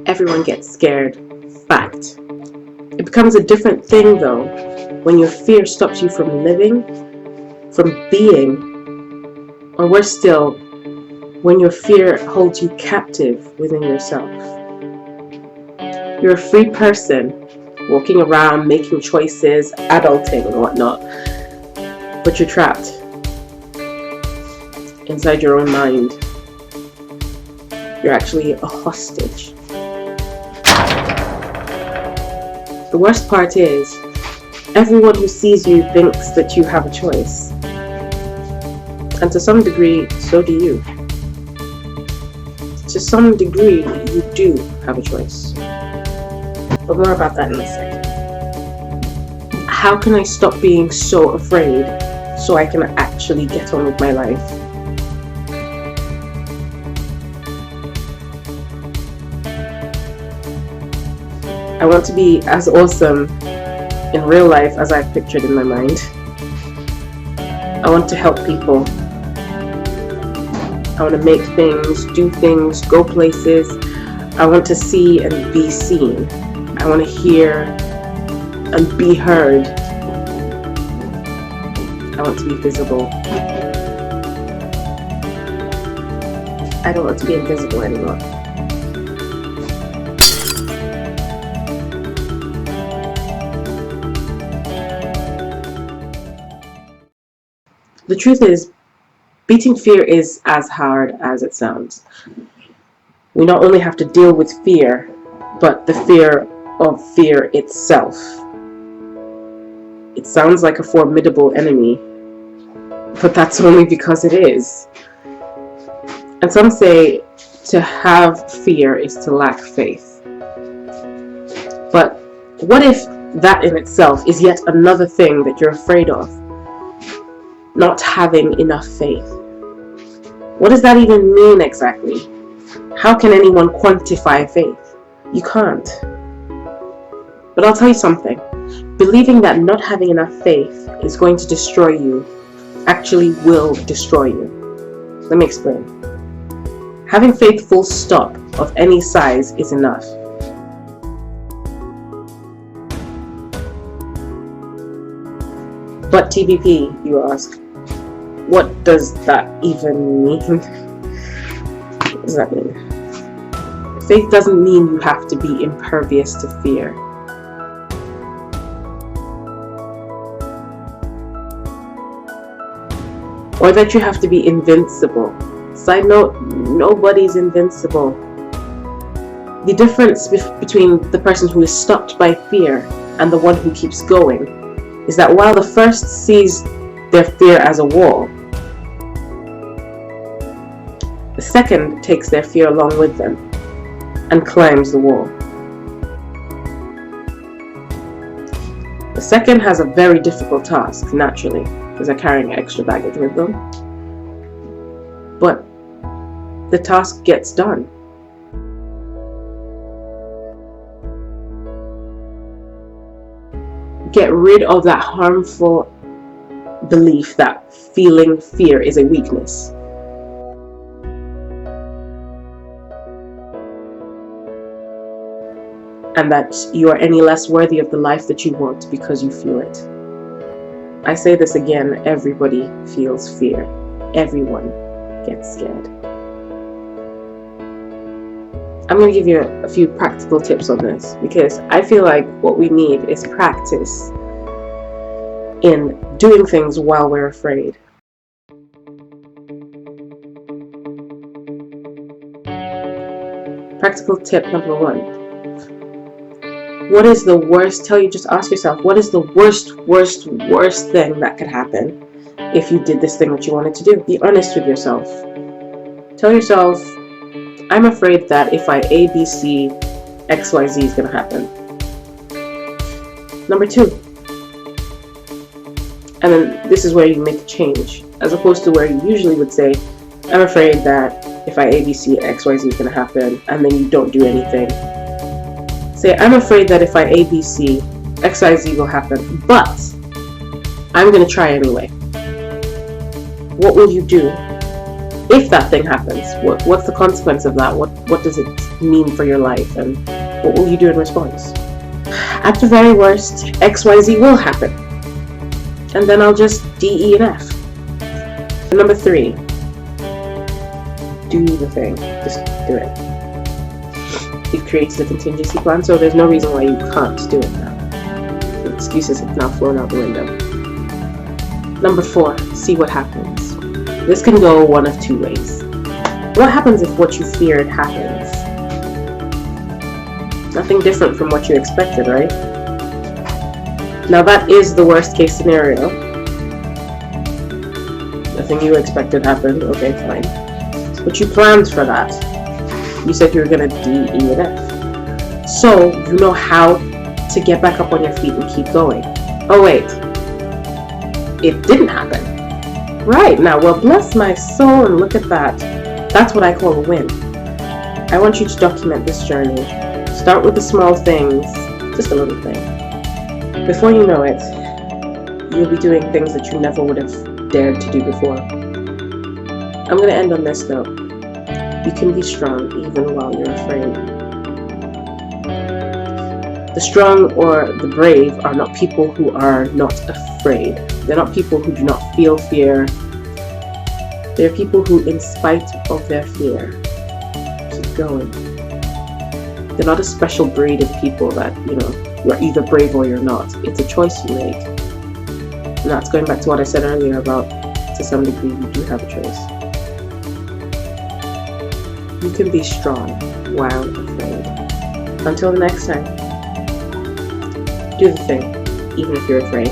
Everyone gets scared. Fact. It becomes a different thing though when your fear stops you from living, from being, or worse still, when your fear holds you captive within yourself. You're a free person, walking around, making choices, adulting and whatnot, but you're trapped inside your own mind. You're actually a hostage. The worst part is, everyone who sees you thinks that you have a choice. And to some degree, so do you. To some degree, you do have a choice. But more about that in a second. How can I stop being so afraid so I can actually get on with my life? I want to be as awesome in real life as I've pictured in my mind. I want to help people. I want to make things, do things, go places. I want to see and be seen. I want to hear and be heard. I want to be visible. I don't want to be invisible anymore. The truth is, beating fear is as hard as it sounds. We not only have to deal with fear, but the fear of fear itself. It sounds like a formidable enemy, but that's only because it is. And some say to have fear is to lack faith. But what if that in itself is yet another thing that you're afraid of? Not having enough faith. What does that even mean exactly? How can anyone quantify faith? You can't. But I'll tell you something. Believing that not having enough faith is going to destroy you actually will destroy you. Let me explain. Having faith full stop of any size is enough. But TBP, you ask, what does that even mean? What does that mean? Faith doesn't mean you have to be impervious to fear. Or that you have to be invincible. Side note, nobody's invincible. The difference between the person who is stopped by fear and the one who keeps going is that while the first sees their fear as a wall, the second takes their fear along with them and climbs the wall. The second has a very difficult task, naturally, because they're carrying extra baggage with them. But the task gets done. Get rid of that harmful belief that feeling fear is a weakness. And that you are any less worthy of the life that you want because you feel it. I say this again, everybody feels fear. Everyone gets scared. I'm going to give you a few practical tips on this because I feel like what we need is practice in doing things while we're afraid. Practical tip number 1. What is the worst? Just ask yourself, what is the worst thing that could happen if you did this thing that you wanted to do? Be honest with yourself. Tell yourself, I'm afraid that if I A, B, C, X, Y, Z is going to happen. Number 2. And then this is where you make a change, as opposed to where you usually would say, I'm afraid that if I A, B, C, X, Y, Z is going to happen, and then you don't do anything. Say, I'm afraid that if I A, B, C, X, Y, Z will happen, but I'm going to try anyway. What will you do if that thing happens? What's the consequence of that? What does it mean for your life, and what will you do in response? At the very worst, XYZ will happen, and then I'll just D, E, and F. And number 3, do the thing. Just do it. You've created a contingency plan, so there's no reason why you can't do it now. The excuses have now flown out the window. Number 4, see what happens. This can go one of 2 ways. What happens if what you feared happens? Nothing different from what you expected, right? Now that is the worst case scenario. Nothing you expected happened, okay, fine. But you planned for that. You said you were gonna D, E, and F. So, you know how to get back up on your feet and keep going. Oh wait, it didn't happen. Right, now, well, bless my soul, and look at that. That's what I call a win. I want you to document this journey. Start with the small things, just a little thing. Before you know it, you'll be doing things that you never would have dared to do before. I'm going to end on this note. You can be strong even while you're afraid. The strong or the brave are not people who are not afraid. They're not people who do not feel fear. They're people who, in spite of their fear, keep going. They're not a special breed of people that, you're either brave or you're not. It's a choice you make. And that's going back to what I said earlier about, to some degree, you do have a choice. You can be strong while afraid. Until the next time, do the thing, even if you're afraid.